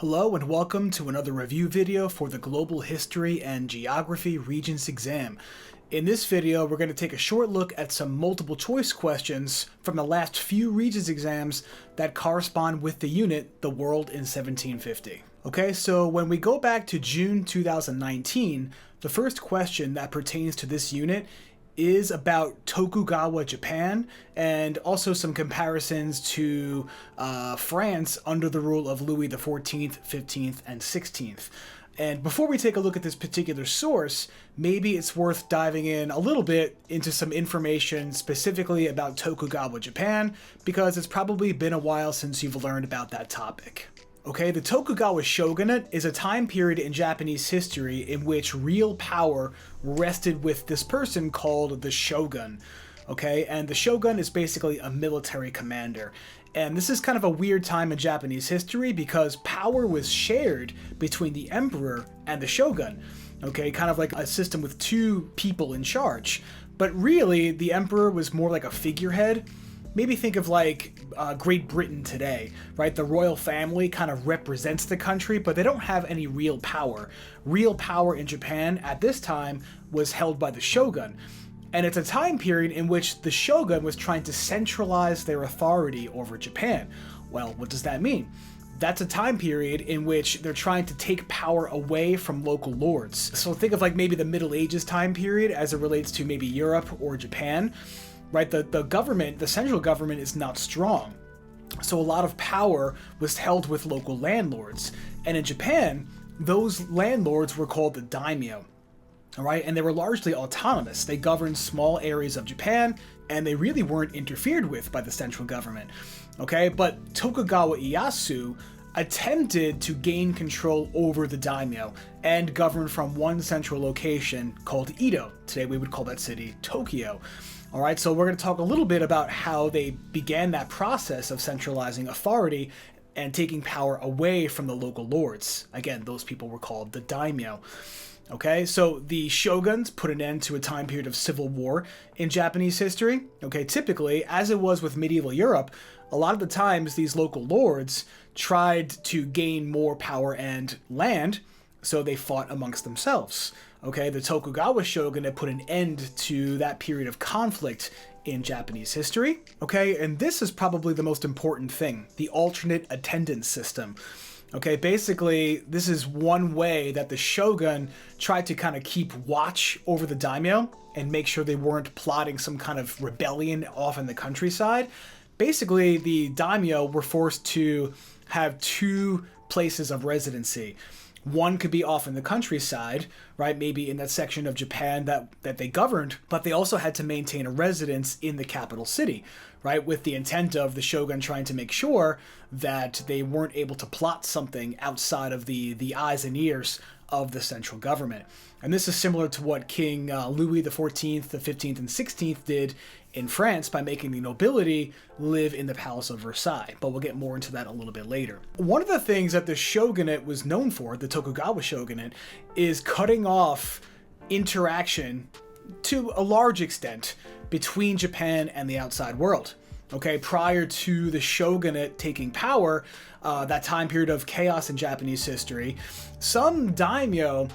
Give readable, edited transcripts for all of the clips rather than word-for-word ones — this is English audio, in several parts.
Hello and welcome to another review video for the Global History and Geography Regents exam. In this video, we're going to take a short look at some multiple choice questions from the last few Regents exams that correspond with the unit, The World in 1750. Okay, so when we go back to June 2019, the first question that pertains to this unit is about Tokugawa Japan and also some comparisons to France under the rule of Louis XIV, 15th, and 16th. And before we take a look at this particular source, maybe it's worth diving in a little bit into some information specifically about Tokugawa Japan, because it's probably been a while since you've learned about that topic. Okay, the Tokugawa Shogunate is a time period in Japanese history in which real power rested with this person called the shogun. Okay, and the shogun is basically a military commander. And this is kind of a weird time in Japanese history because power was shared between the emperor and the shogun. Okay, kind of like a system with two people in charge. But really, the emperor was more like a figurehead. Maybe think of like Great Britain today, right? The royal family kind of represents the country, but they don't have any real power. Real power in Japan at this time was held by the shogun. And it's a time period in which the shogun was trying to centralize their authority over Japan. Well, what does that mean? That's a time period in which they're trying to take power away from local lords. So think of like maybe the Middle Ages time period as it relates to maybe Europe or Japan. Right, the government, the central government is not strong. So a lot of power was held with local landlords. And in Japan, those landlords were called the daimyo. All right, and they were largely autonomous. They governed small areas of Japan, and they really weren't interfered with by the central government. Okay, but Tokugawa Ieyasu attempted to gain control over the daimyo and govern from one central location called Edo. Today we would call that city Tokyo. All right, so we're going to talk a little bit about how they began that process of centralizing authority and taking power away from the local lords. Again, those people were called the daimyo. Okay, so the shoguns put an end to a time period of civil war in Japanese history. Okay, typically, as it was with medieval Europe, a lot of the times these local lords tried to gain more power and land, so they fought amongst themselves. Okay, the Tokugawa Shogunate put an end to that period of conflict in Japanese history. Okay, and this is probably the most important thing, the alternate attendance system. Okay, basically, this is one way that the shogun tried to kind of keep watch over the daimyo and make sure they weren't plotting some kind of rebellion off in the countryside. Basically, the daimyo were forced to have two places of residency. One could be off in the countryside, right? Maybe in that section of Japan that they governed, but they also had to maintain a residence in the capital city, right? With the intent of the shogun trying to make sure that they weren't able to plot something outside of the eyes and ears of the central government. And this is similar to what King Louis XIV, the 15th and 16th did in France by making the nobility live in the Palace of Versailles, but we'll get more into that a little bit later. One of the things that the shogunate was known for, the Tokugawa Shogunate, is cutting off interaction to a large extent between Japan and the outside world. Okay, prior to the shogunate taking power, that time period of chaos in Japanese history, some daimyo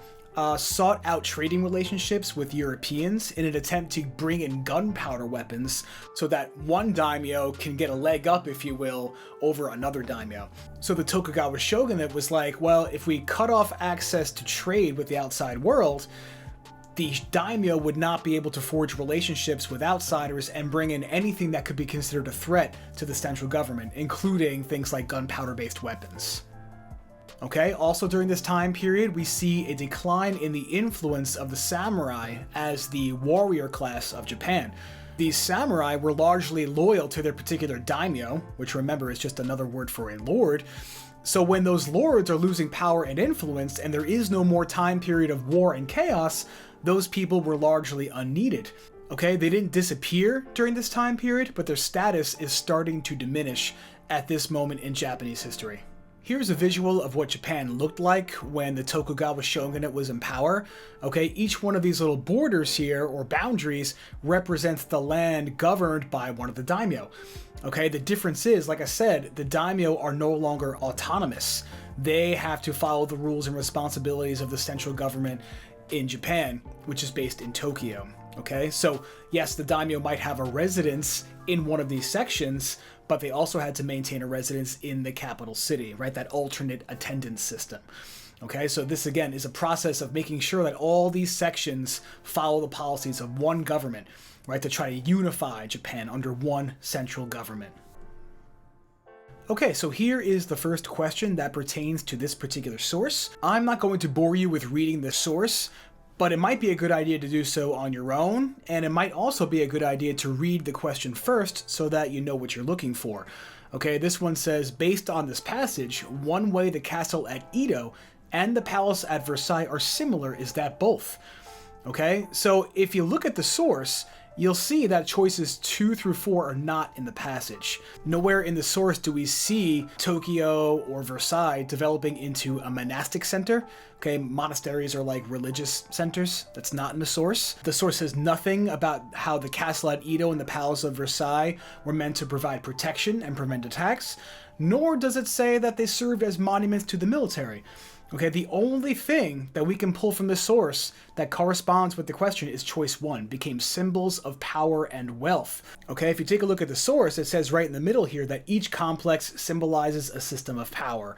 sought out trading relationships with Europeans in an attempt to bring in gunpowder weapons so that one daimyo can get a leg up, if you will, over another daimyo. So the Tokugawa Shogunate was like, well, if we cut off access to trade with the outside world, the daimyo would not be able to forge relationships with outsiders and bring in anything that could be considered a threat to the central government, including things like gunpowder-based weapons. Okay, also during this time period, we see a decline in the influence of the samurai as the warrior class of Japan. These samurai were largely loyal to their particular daimyo, which remember is just another word for a lord. So when those lords are losing power and influence and there is no more time period of war and chaos, those people were largely unneeded. Okay, they didn't disappear during this time period, but their status is starting to diminish at this moment in Japanese history. Here's a visual of what Japan looked like when the Tokugawa Shogunate was in power. Okay, each one of these little borders here, or boundaries, represents the land governed by one of the daimyo. Okay, the difference is, like I said, the daimyo are no longer autonomous. They have to follow the rules and responsibilities of the central government in Japan, which is based in Tokyo. Okay, so yes, the daimyo might have a residence in one of these sections, but they also had to maintain a residence in the capital city, right? That alternate attendance system. Okay, so this again is a process of making sure that all these sections follow the policies of one government, right? To try to unify Japan under one central government. Okay, so here is the first question that pertains to this particular source. I'm not going to bore you with reading the source, but it might be a good idea to do so on your own, and it might also be a good idea to read the question first so that you know what you're looking for. Okay, this one says, based on this passage, one way the castle at Edo and the palace at Versailles are similar is that both. Okay, so if you look at the source, you'll see that choices 2 through 4 are not in the passage. Nowhere in the source do we see Tokyo or Versailles developing into a monastic center. Okay, monasteries are like religious centers. That's not in the source. The source says nothing about how the castle at Edo and the palace of Versailles were meant to provide protection and prevent attacks, nor does it say that they served as monuments to the military. Okay, the only thing that we can pull from the source that corresponds with the question is choice 1, became symbols of power and wealth. Okay, if you take a look at the source, it says right in the middle here that each complex symbolizes a system of power.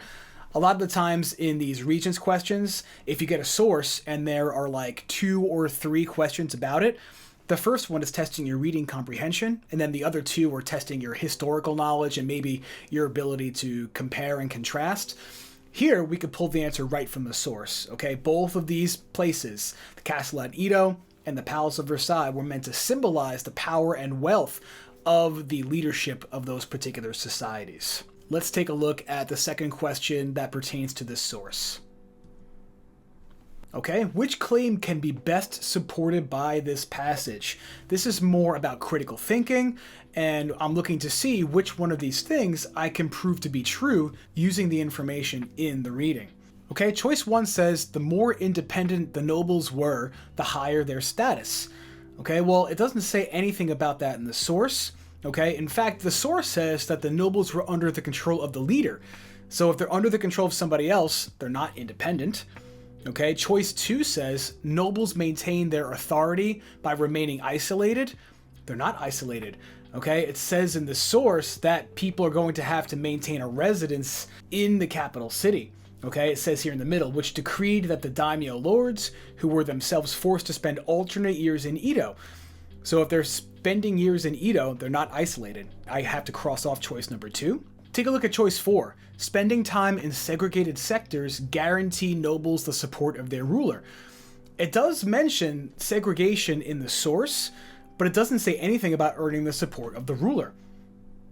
A lot of the times in these Regents questions, if you get a source and there are like 2 or 3 questions about it, the first one is testing your reading comprehension, and then the other 2 are testing your historical knowledge and maybe your ability to compare and contrast. Here, we could pull the answer right from the source, okay? Both of these places, the castle at Edo and the palace of Versailles, were meant to symbolize the power and wealth of the leadership of those particular societies. Let's take a look at the second question that pertains to this source. Okay, which claim can be best supported by this passage? This is more about critical thinking, and I'm looking to see which one of these things I can prove to be true using the information in the reading. Okay, choice 1 says the more independent the nobles were, the higher their status. Okay, well, it doesn't say anything about that in the source. Okay, in fact, the source says that the nobles were under the control of the leader. So if they're under the control of somebody else, they're not independent. Okay, choice 2 says nobles maintain their authority by remaining isolated. They're not isolated. Okay, it says in the source that people are going to have to maintain a residence in the capital city. Okay, it says here in the middle, which decreed that the daimyo lords, who were themselves forced to spend alternate years in Edo. So if they're spending years in Edo, they're not isolated. I have to cross off choice number 2. Take a look at choice 4. Spending time in segregated sectors guarantee nobles the support of their ruler. It does mention segregation in the source, but it doesn't say anything about earning the support of the ruler.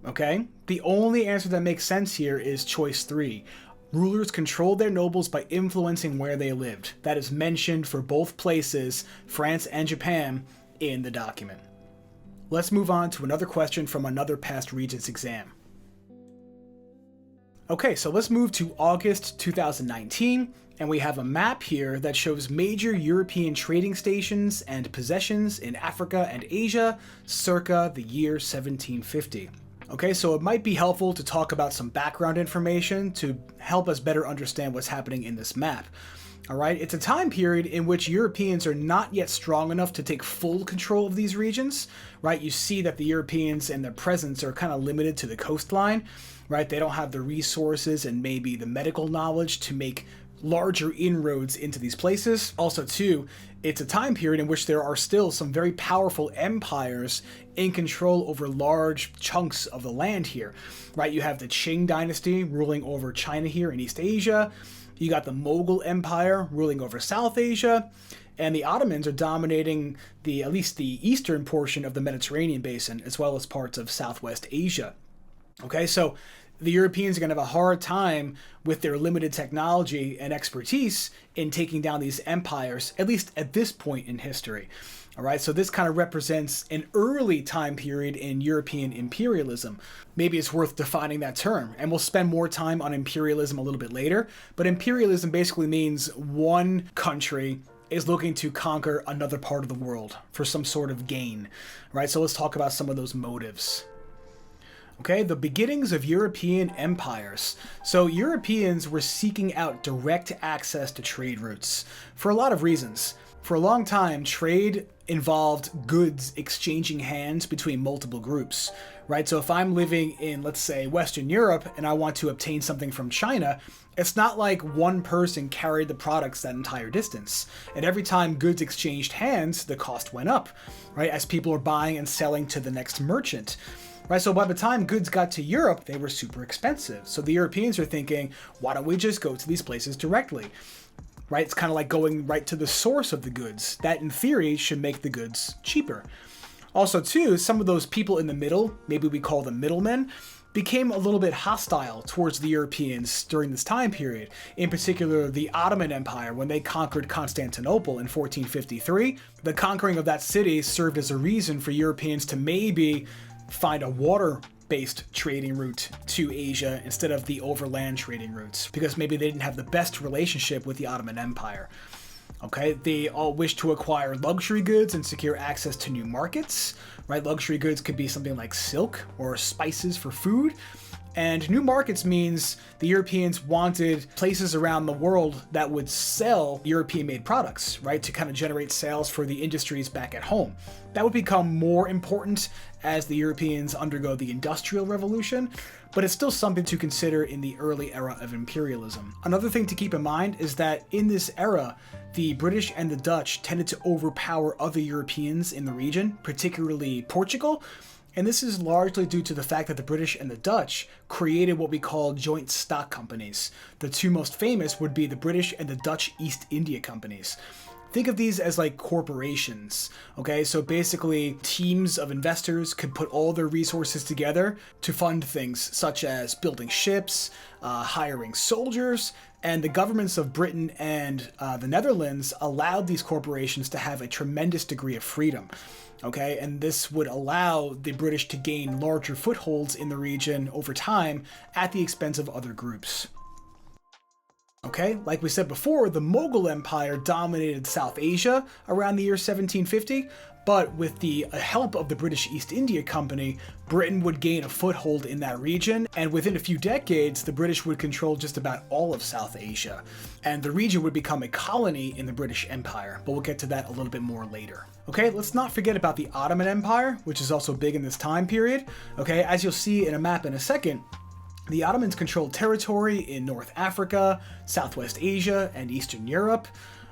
Okay? The only answer that makes sense here is choice 3. Rulers controlled their nobles by influencing where they lived. That is mentioned for both places, France and Japan, in the document. Let's move on to another question from another past Regents exam. Okay, so let's move to August 2019, and we have a map here that shows major European trading stations and possessions in Africa and Asia circa the year 1750. Okay, so it might be helpful to talk about some background information to help us better understand what's happening in this map. Alright, it's a time period in which Europeans are not yet strong enough to take full control of these regions, right? You see that the Europeans and their presence are kind of limited to the coastline, right? They don't have the resources and maybe the medical knowledge to make larger inroads into these places. Also, too, it's a time period in which there are still some very powerful empires in control over large chunks of the land here, right? You have the Qing dynasty ruling over China here in East Asia. You got the Mughal Empire ruling over South Asia, and the Ottomans are dominating at least the eastern portion of the Mediterranean basin, as well as parts of Southwest Asia. Okay, so the Europeans are going to have a hard time with their limited technology and expertise in taking down these empires, at least at this point in history. All right, so this kind of represents an early time period in European imperialism. Maybe it's worth defining that term, and we'll spend more time on imperialism a little bit later. But imperialism basically means one country is looking to conquer another part of the world for some sort of gain. Right, so let's talk about some of those motives. Okay, the beginnings of European empires. So Europeans were seeking out direct access to trade routes for a lot of reasons. For a long time, trade involved goods exchanging hands between multiple groups, right? So if I'm living in, let's say, Western Europe and I want to obtain something from China, it's not like one person carried the products that entire distance. And every time goods exchanged hands, the cost went up, right? As people are buying and selling to the next merchant. Right, so by the time goods got to Europe, they were super expensive. So the Europeans are thinking, why don't we just go to these places directly? Right, it's kind of like going right to the source of the goods. That, in theory, should make the goods cheaper. Also, too, some of those people in the middle, maybe we call them middlemen, became a little bit hostile towards the Europeans during this time period. In particular, the Ottoman Empire, when they conquered Constantinople in 1453. The conquering of that city served as a reason for Europeans to maybe find a water-based trading route to Asia instead of the overland trading routes, because maybe they didn't have the best relationship with the Ottoman Empire. Okay, they all wish to acquire luxury goods and secure access to new markets, right? Luxury goods could be something like silk or spices for food. And new markets means the Europeans wanted places around the world that would sell European-made products, right, to kind of generate sales for the industries back at home. That would become more important as the Europeans undergo the Industrial Revolution, but it's still something to consider in the early era of imperialism. Another thing to keep in mind is that in this era, the British and the Dutch tended to overpower other Europeans in the region, particularly Portugal. And this is largely due to the fact that the British and the Dutch created what we call joint stock companies. The two most famous would be the British and the Dutch East India Companies. Think of these as like corporations, okay? So basically, teams of investors could put all their resources together to fund things such as building ships, hiring soldiers, and the governments of Britain and the Netherlands allowed these corporations to have a tremendous degree of freedom. Okay, and this would allow the British to gain larger footholds in the region over time at the expense of other groups. Okay, like we said before, the Mughal Empire dominated South Asia around the year 1750, but with the help of the British East India Company, Britain would gain a foothold in that region, and within a few decades, the British would control just about all of South Asia, and the region would become a colony in the British Empire, but we'll get to that a little bit more later. Okay, let's not forget about the Ottoman Empire, which is also big in this time period. Okay, as you'll see in a map in a second, the Ottomans controlled territory in North Africa, Southwest Asia, and Eastern Europe.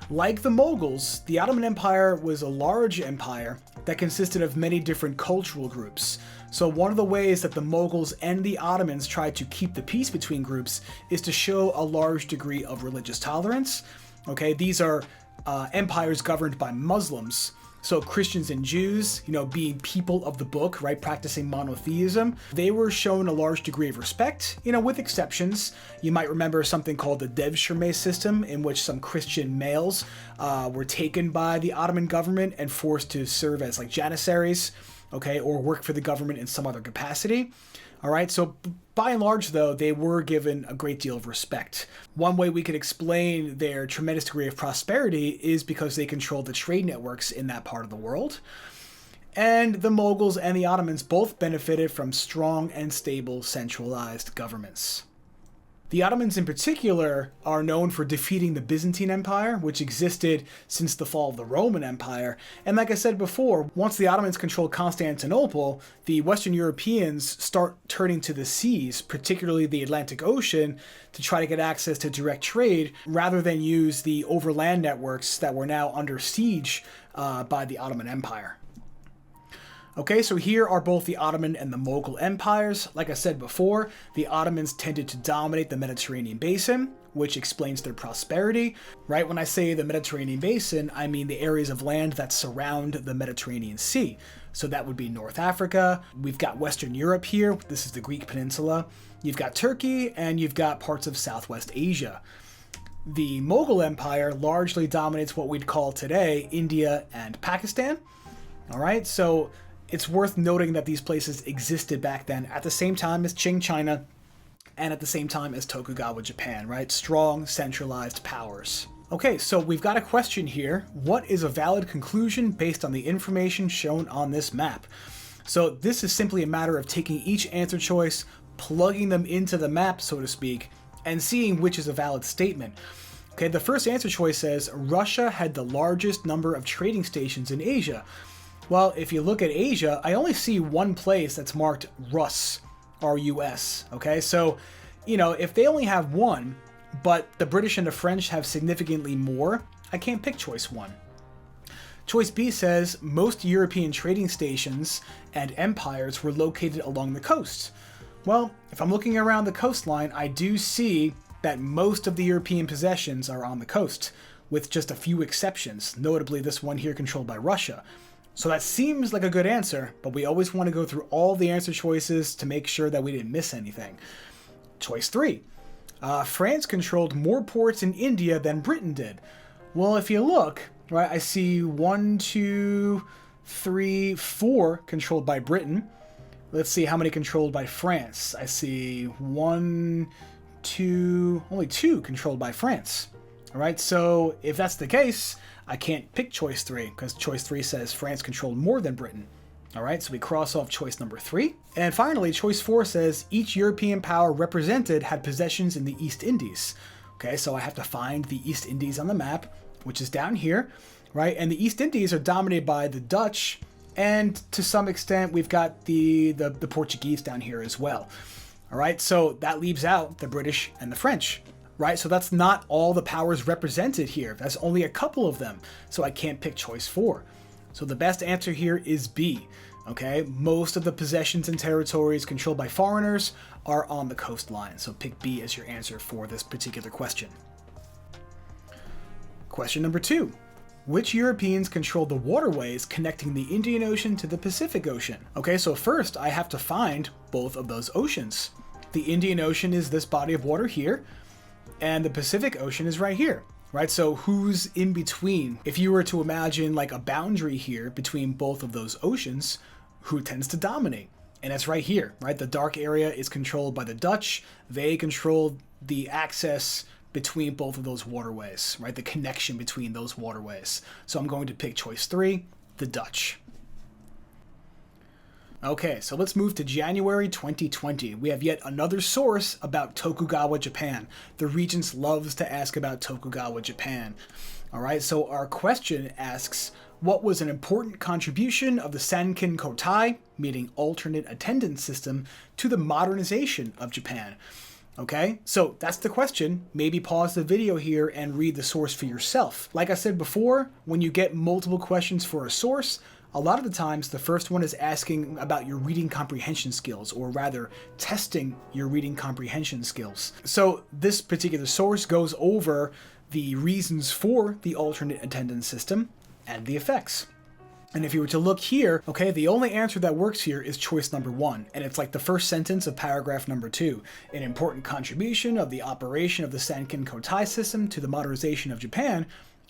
Like the Mughals, the Ottoman Empire was a large empire that consisted of many different cultural groups. So one of the ways that the Mughals and the Ottomans tried to keep the peace between groups is to show a large degree of religious tolerance. Okay, these are empires governed by Muslims. So Christians and Jews, being people of the book, right, practicing monotheism, they were shown a large degree of respect, with exceptions. You might remember something called the Devshirme system, in which some Christian males were taken by the Ottoman government and forced to serve as like janissaries, okay, or work for the government in some other capacity. All right, so by and large, though, they were given a great deal of respect. One way we could explain their tremendous degree of prosperity is because they controlled the trade networks in that part of the world. And the Mughals and the Ottomans both benefited from strong and stable centralized governments. The Ottomans in particular are known for defeating the Byzantine Empire, which existed since the fall of the Roman Empire. And like I said before, once the Ottomans controlled Constantinople, the Western Europeans start turning to the seas, particularly the Atlantic Ocean, to try to get access to direct trade, rather than use the overland networks that were now under siege by the Ottoman Empire. Okay, so here are both the Ottoman and the Mughal empires. Like I said before, the Ottomans tended to dominate the Mediterranean basin, which explains their prosperity, right? When I say the Mediterranean basin, I mean the areas of land that surround the Mediterranean Sea. So that would be North Africa. We've got Western Europe here. This is the Greek peninsula. You've got Turkey, and you've got parts of Southwest Asia. The Mughal Empire largely dominates what we'd call today India and Pakistan. All right, so it's worth noting that these places existed back then at the same time as Qing China and at the same time as Tokugawa Japan, right? Strong, centralized powers. Okay, so we've got a question here. What is a valid conclusion based on the information shown on this map? So this is simply a matter of taking each answer choice, plugging them into the map, so to speak, and seeing which is a valid statement. Okay, the first answer choice says Russia had the largest number of trading stations in Asia. Well, if you look at Asia, I only see one place that's marked Rus, R-U-S, okay? So, if they only have one, but the British and the French have significantly more, I can't pick choice 1. Choice B says most European trading stations and empires were located along the coast. Well, if I'm looking around the coastline, I do see that most of the European possessions are on the coast, with just a few exceptions, notably this one here controlled by Russia. So that seems like a good answer, but we always want to go through all the answer choices to make sure that we didn't miss anything. Choice 3. France controlled more ports in India than Britain did. Well, if you look, right, I see 1, 2, 3, 4 controlled by Britain. Let's see how many controlled by France. I see 1, 2, only 2 controlled by France. All right, so if that's the case, I can't pick choice 3 because choice 3 says France controlled more than Britain. All right, so we cross off choice number 3. And finally, choice 4 says each European power represented had possessions in the East Indies. Okay, so I have to find the East Indies on the map, which is down here, right? And the East Indies are dominated by the Dutch, and to some extent, we've got the Portuguese down here as well. All right, so that leaves out the British and the French, right? So that's not all the powers represented here. That's only a couple of them, so I can't pick choice 4. So the best answer here is B, okay? Most of the possessions and territories controlled by foreigners are on the coastline, so pick B as your answer for this particular question. Question number 2. Which Europeans controlled the waterways connecting the Indian Ocean to the Pacific Ocean? Okay, so first I have to find both of those oceans. The Indian Ocean is this body of water here, and the Pacific Ocean is right here. Right, so who's in between? If you were to imagine like a boundary here between both of those oceans, who tends to dominate? And it's right here, right? The dark area is controlled by the Dutch. They control the access between both of those waterways, right? The connection between those waterways. So I'm going to pick choice 3, the Dutch. Okay, so let's move to January 2020. We have yet another source about Tokugawa Japan. The Regents loves to ask about Tokugawa Japan. All right, so our question asks, what was an important contribution of the Sankin Kotai, meaning alternate attendance system, to the modernization of Japan? Okay, so that's the question. Maybe pause the video here and read the source for yourself. Like I said before, when you get multiple questions for a source, a lot of the times, the first one is asking about your reading comprehension skills, or rather, testing your reading comprehension skills. So this particular source goes over the reasons for the alternate attendance system and the effects. And if you were to look here, okay, the only answer that works here is choice number 1, and it's like the first sentence of paragraph number 2. An important contribution of the operation of the Sankin Kotai system to the modernization of Japan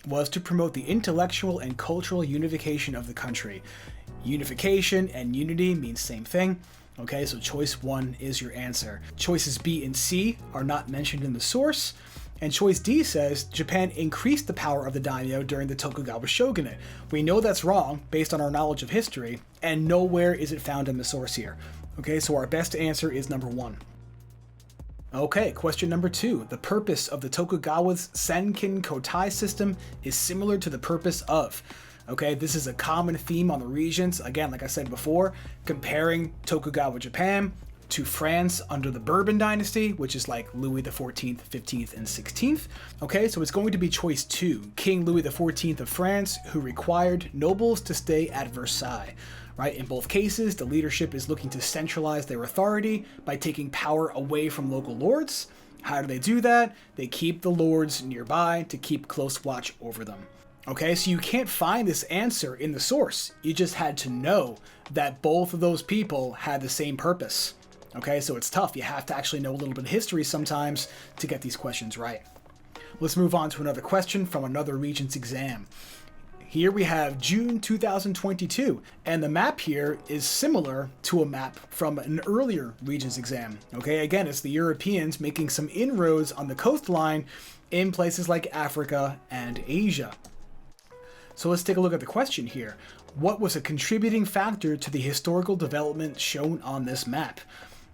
was to promote the intellectual and cultural unification of the country. Unification and unity mean same thing. Okay, so choice 1 is your answer. Choices B and C are not mentioned in the source. And choice D says Japan increased the power of the daimyo during the Tokugawa Shogunate. We know that's wrong based on our knowledge of history, and nowhere is it found in the source here. Okay, so our best answer is number 1. Okay, question number 2. The purpose of the Tokugawa's Sankin Kotai system is similar to the purpose of. Okay, this is a common theme on the Regents. Again, like I said before, comparing Tokugawa Japan to France under the Bourbon dynasty, which is like Louis XIV, 15th, and 16th. Okay, so it's going to be choice 2, King Louis XIV of France, who required nobles to stay at Versailles. Right? In both cases, the leadership is looking to centralize their authority by taking power away from local lords. How do they do that? They keep the lords nearby to keep close watch over them. Okay, so you can't find this answer in the source. You just had to know that both of those people had the same purpose. Okay, so it's tough. You have to actually know a little bit of history sometimes to get these questions right. Let's move on to another question from another Regents exam. Here we have June 2022, and the map here is similar to a map from an earlier Regents exam. Okay, again, it's the Europeans making some inroads on the coastline in places like Africa and Asia. So let's take a look at the question here. What was a contributing factor to the historical development shown on this map?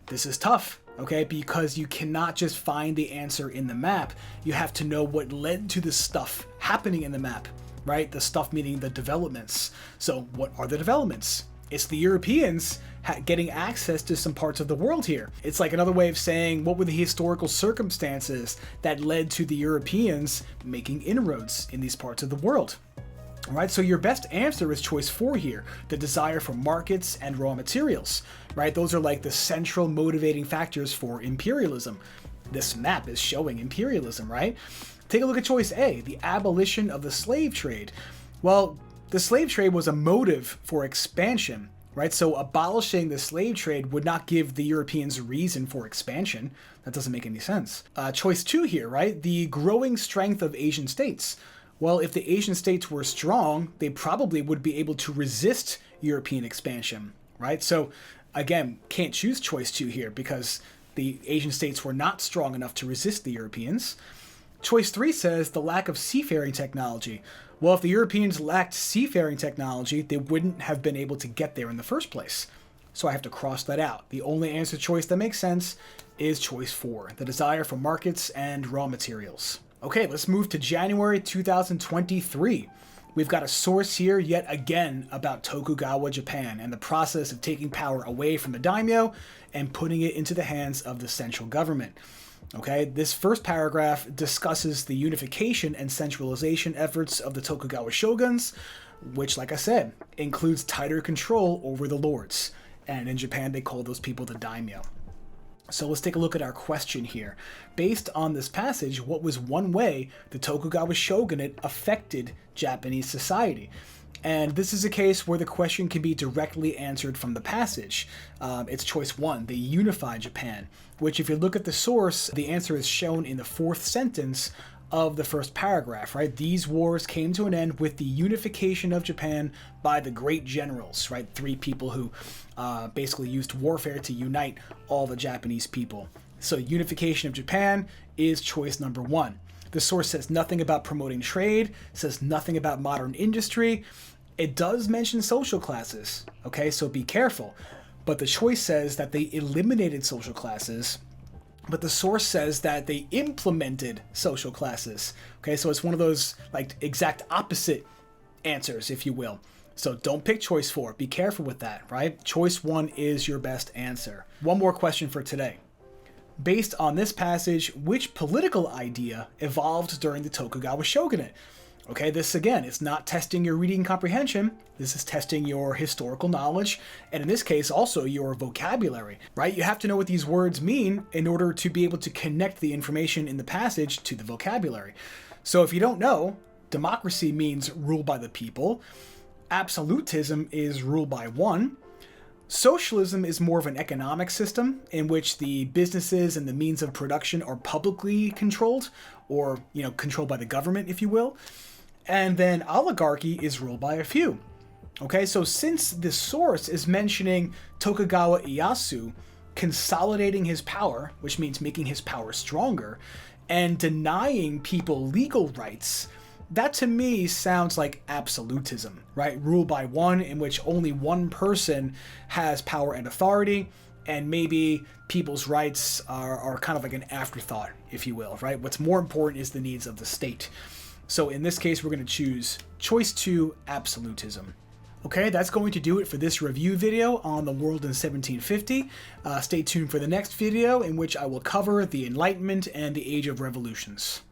This is tough, okay, because you cannot just find the answer in the map. You have to know what led to the stuff happening in the map, right? The stuff meaning the developments. So what are the developments? It's the Europeans getting access to some parts of the world here. It's like another way of saying, what were the historical circumstances that led to the Europeans making inroads in these parts of the world? All right, so your best answer is choice 4 here, the desire for markets and raw materials, right? Those are like the central motivating factors for imperialism. This map is showing imperialism, right? Take a look at choice A, the abolition of the slave trade. Well, the slave trade was a motive for expansion, right? So abolishing the slave trade would not give the Europeans reason for expansion. That doesn't make any sense. Choice 2 here, right? The growing strength of Asian states. Well, if the Asian states were strong, they probably would be able to resist European expansion, right? So again, can't choose choice 2 here because the Asian states were not strong enough to resist the Europeans. Choice 3 says the lack of seafaring technology. Well, if the Europeans lacked seafaring technology, they wouldn't have been able to get there in the first place. So I have to cross that out. The only answer choice that makes sense is choice 4, the desire for markets and raw materials. Okay, let's move to January 2023. We've got a source here yet again about Tokugawa Japan and the process of taking power away from the daimyo and putting it into the hands of the central government. Okay, this first paragraph discusses the unification and centralization efforts of the Tokugawa shoguns, which, like I said, includes tighter control over the lords. And in Japan, they call those people the daimyo. So let's take a look at our question here. Based on this passage, what was one way the Tokugawa Shogunate affected Japanese society? And this is a case where the question can be directly answered from the passage. It's choice 1, they unified Japan, which if you look at the source, the answer is shown in the 4th sentence of the first paragraph, right? These wars came to an end with the unification of Japan by the great generals, right? 3 people who basically used warfare to unite all the Japanese people. So unification of Japan is choice number 1. The source says nothing about promoting trade, says nothing about modern industry. It does mention social classes, okay? So be careful. But the choice says that they eliminated social classes, but the source says that they implemented social classes. Okay, so it's one of those like exact opposite answers, if you will. So don't pick choice 4. Be careful with that, right? Choice 1 is your best answer. One more question for today. Based on this passage, which political idea evolved during the Tokugawa Shogunate? Okay, this again, it's not testing your reading comprehension. This is testing your historical knowledge, and in this case, also your vocabulary, right? You have to know what these words mean in order to be able to connect the information in the passage to the vocabulary. So if you don't know, democracy means rule by the people. Absolutism is rule by one. Socialism is more of an economic system in which the businesses and the means of production are publicly controlled, or, controlled by the government, if you will. And then oligarchy is ruled by a few. Okay, so since the source is mentioning Tokugawa Ieyasu consolidating his power, which means making his power stronger, and denying people legal rights, that to me sounds like absolutism, right? Rule by one, in which only one person has power and authority, and maybe people's rights are kind of like an afterthought, if you will, right? What's more important is the needs of the state. So in this case, we're going to choose choice 2, absolutism. Okay, that's going to do it for this review video on the world in 1750. Stay tuned for the next video in which I will cover the Enlightenment and the Age of Revolutions.